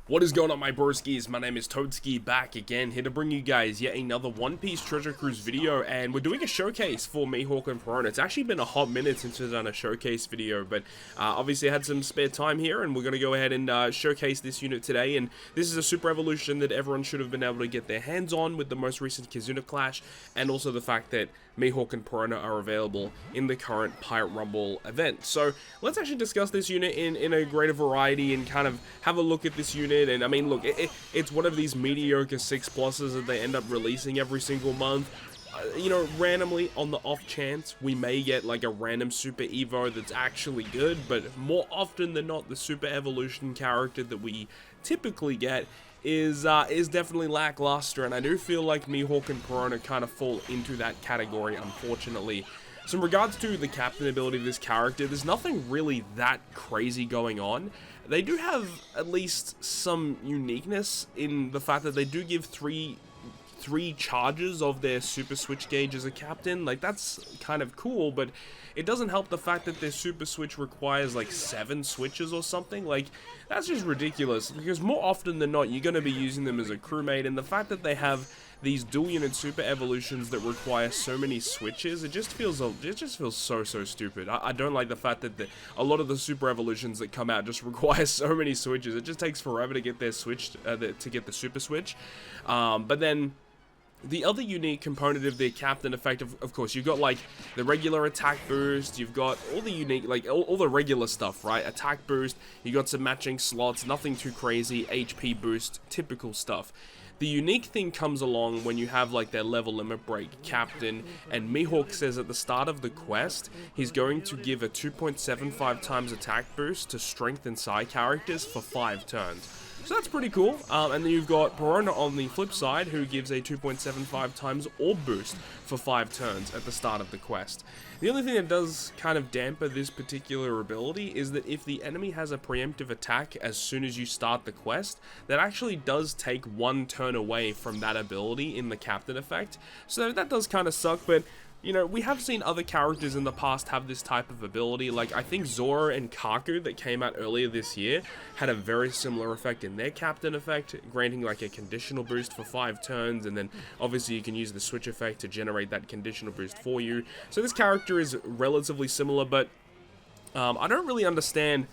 What is going on, my broskiis? My name is Toadski, back again, here to bring you guys yet another One Piece Treasure Cruise video, and we're doing a showcase for Mihawk and Perona. It's actually been a hot minute since we've done a showcase video, but obviously I had some spare time here, and we're going to go ahead and showcase this unit today. And this is a super evolution that everyone should have been able to get their hands on with the most recent Kizuna Clash, and also the fact that Mihawk and Perona are available in the current Pirate Rumble event. So let's actually discuss this unit in a greater variety and kind of have a look at this unit. And I mean, look, it's one of these mediocre 6+s that they end up releasing every single month. You know, randomly, on the off chance, we may get like a random Super Evo that's actually good, but more often than not, the Super Evolution character that we typically get is definitely lackluster, and I do feel like Mihawk and Perona kind of fall into that category, unfortunately. So in regards to the captain ability of this character, there's nothing really that crazy going on. They do have at least some uniqueness in the fact that they do give three charges of their super switch gauge as a captain. Like, that's kind of cool, but it doesn't help the fact that their super switch requires like 7 switches or something. Like, that's just ridiculous, because more often than not you're going to be using them as a crewmate, and the fact that they have these dual unit super evolutions that require so many switches, it just feels so stupid. I don't like the fact that a lot of the super evolutions that come out just require so many switches. It just takes forever to get their switch to get the super switch. But then the other unique component of their captain effect, of course, you've got like the regular attack boost, you've got all the unique, like all the regular stuff, right? Attack boost, you got some matching slots, nothing too crazy, HP boost, typical stuff. The unique thing comes along when you have like their level limit break captain, and Mihawk says at the start of the quest, he's going to give a 2.75 times attack boost to strength and psi characters for 5 turns. So that's pretty cool. And then you've got Perona on the flip side, who gives a 2.75 times orb boost for 5 turns at the start of the quest. The only thing that does kind of damper this particular ability is that if the enemy has a preemptive attack as soon as you start the quest, that actually does take 1 turn away from that ability in the captain effect. So that does kind of suck, but you know, we have seen other characters in the past have this type of ability. Like, I think Zoro and Kaku that came out earlier this year had a very similar effect in their captain effect, granting like a conditional boost for 5 turns, and then obviously you can use the switch effect to generate that conditional boost for you. So this character is relatively similar, but I don't really understand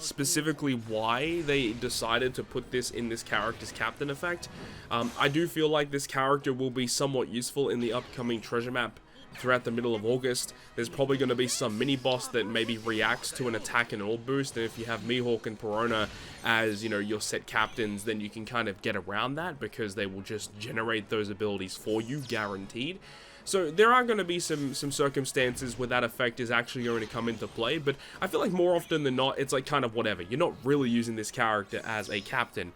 specifically why they decided to put this in this character's captain effect. I do feel like this character will be somewhat useful in the upcoming treasure map throughout the middle of August. There's probably going to be some mini-boss that maybe reacts to an attack and orb boost, and if you have Mihawk and Perona as, you know, your set captains, then you can kind of get around that, because they will just generate those abilities for you, guaranteed. So there are going to be some circumstances where that effect is actually going to come into play, but I feel like more often than not, it's like kind of whatever. You're not really using this character as a captain.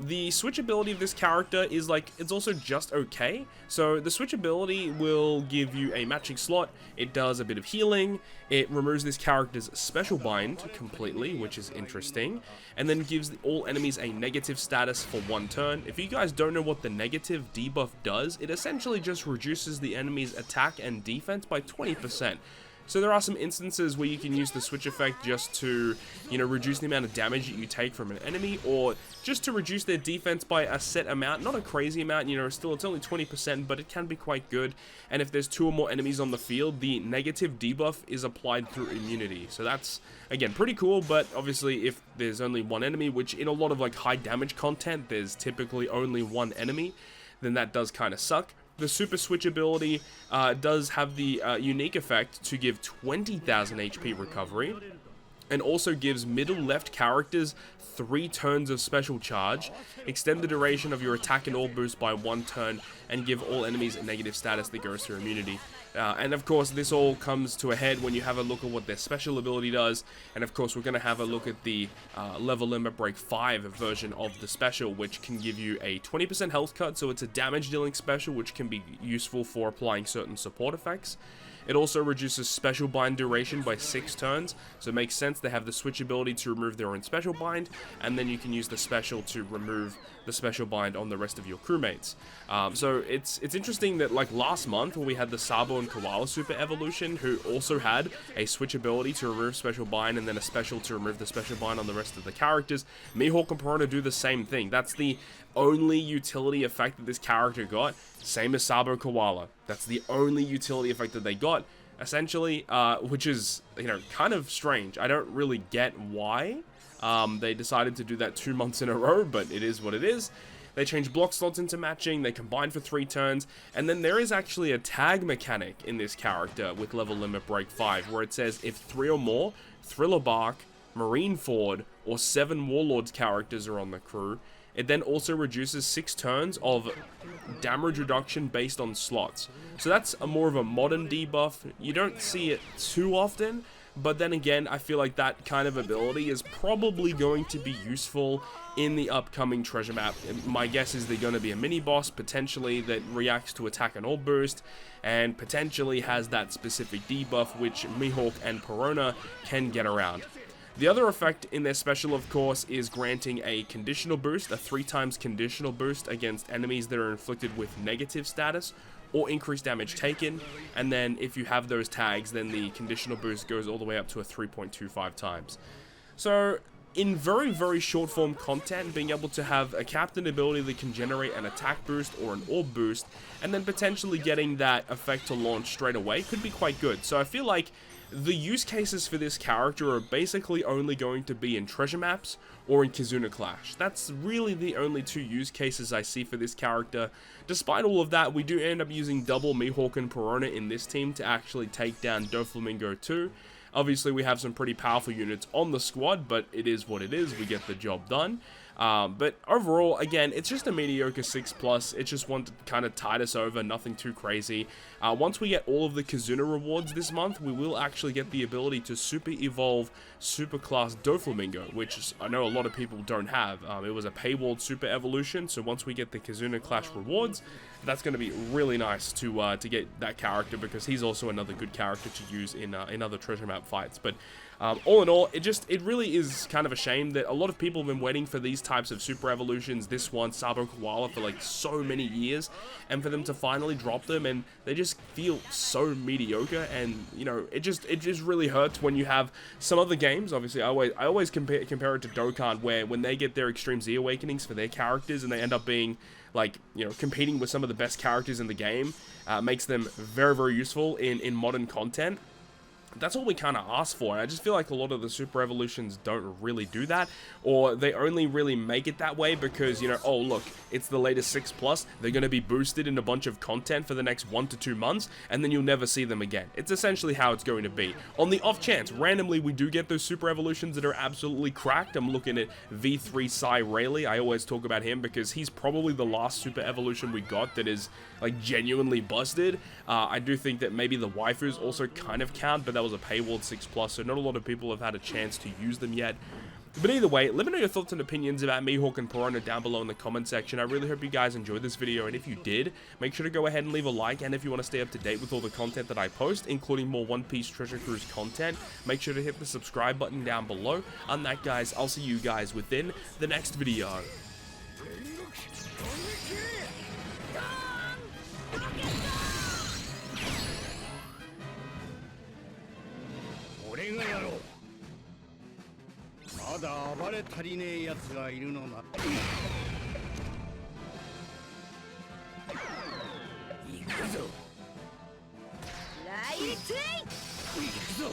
The switch ability of this character is like, it's also just okay. So the switch ability will give you a matching slot, it does a bit of healing, it removes this character's special bind completely, which is interesting, and then gives all enemies a negative status for 1 turn. If you guys don't know what the negative debuff does, it essentially just reduces the enemy's attack and defense by 20%. So there are some instances where you can use the switch effect just to, you know, reduce the amount of damage that you take from an enemy, or just to reduce their defense by a set amount, not a crazy amount, you know, still it's only 20%, but it can be quite good. And if there's 2 or more enemies on the field, the negative debuff is applied through immunity. So that's, again, pretty cool, but obviously if there's only 1 enemy, which in a lot of like high damage content, there's typically only 1 enemy, then that does kind of suck. The super switch ability does have the unique effect to give 20,000 HP recovery, and also gives middle left characters 3 turns of special charge, extend the duration of your attack and orb boost by 1 turn, and give all enemies a negative status that goes through immunity. And of course, this all comes to a head when you have a look at what their special ability does, and of course we're going to have a look at the level limit break 5 version of the special, which can give you a 20% health cut, so it's a damage dealing special which can be useful for applying certain support effects. It also reduces special bind duration by 6 turns, so it makes sense. They have the switch ability to remove their own special bind, and then you can use the special to remove the special bind on the rest of your crewmates. So it's interesting that, like, last month when we had the Sabo and Koala Super Evolution, who also had a switch ability to remove special bind and then a special to remove the special bind on the rest of the characters, Mihawk and Perona do the same thing. That's the only utility effect that this character got, same as Sabo Koala. That's the only utility effect that they got, essentially, which is, you know, kind of strange. I don't really get why they decided to do that 2 months in a row, but it is what it is. They change block slots into matching, they combine for 3 turns, and then there is actually a tag mechanic in this character with level limit break 5, where it says if 3 or more Thriller Bark, Marineford, or 7 Warlords characters are on the crew, it then also reduces 6 turns of damage reduction based on slots. So that's more of a modern debuff. You don't see it too often, but then again, I feel like that kind of ability is probably going to be useful in the upcoming treasure map. My guess is they're going to be a mini boss, potentially, that reacts to attack and orb boost, and potentially has that specific debuff, which Mihawk and Perona can get around. The other effect in their special, of course, is granting a conditional boost, a 3 times conditional boost against enemies that are inflicted with negative status, or increased damage taken, and then if you have those tags, then the conditional boost goes all the way up to a 3.25 times. So, in very, very short form content, being able to have a captain ability that can generate an attack boost or an orb boost, and then potentially getting that effect to launch straight away could be quite good. So I feel like the use cases for this character are basically only going to be in treasure maps or in Kizuna Clash. That's really the only 2 use cases I see for this character. Despite all of that, we do end up using double Mihawk and Perona in this team to actually take down Doflamingo 2. Obviously, we have some pretty powerful units on the squad, but it is what it is. We get the job done. But overall, again, it's just a mediocre 6+. It's just one to kind of tide us over, nothing too crazy. Once we get all of the Kizuna rewards this month, we will actually get the ability to super evolve superclass Doflamingo, which I know a lot of people don't have. It was a paywalled super evolution, so once we get the Kizuna Clash rewards, that's going to be really nice to get that character, because he's also another good character to use in other treasure map fights. But all in all, it really is kind of a shame that a lot of people have been waiting for these types of super evolutions, this one, Sabo Koala, for like so many years, and for them to finally drop them, and they just feel so mediocre. And you know, it just really hurts when you have some other games. Obviously, I always compare it to Dokkan, where when they get their Extreme Z Awakenings for their characters and they end up being, like, you know, competing with some of the best characters in the game, makes them very, very useful in modern content. That's all we kind of ask for, and I just feel like a lot of the super evolutions don't really do that, or they only really make it that way because, you know, oh look, it's the latest 6+, they're going to be boosted in a bunch of content for the next 1 to 2 months, and then you'll never see them again. It's essentially how it's going to be. On the off chance, randomly, we do get those super evolutions that are absolutely cracked. I'm looking at V3 Sai Rayleigh. I always talk about him because he's probably the last super evolution we got that is, like, genuinely busted. I do think that maybe the waifus also kind of count, but that was a paywalled 6+, so not a lot of people have had a chance to use them yet. But either way, let me know your thoughts and opinions about Mihawk and Perona down below in the comment section. I really hope you guys enjoyed this video, and if you did, make sure to go ahead and leave a like, and if you want to stay up to date with all the content that I post, including more One Piece Treasure Cruise content, make sure to hit the subscribe button down below. On that, guys, I'll see you guys within the next video. 俺がやろう。まだ暴れ足りねえ奴がいるのな。行くぞ。ライト。行くぞ。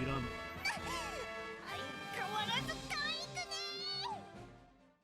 いらん。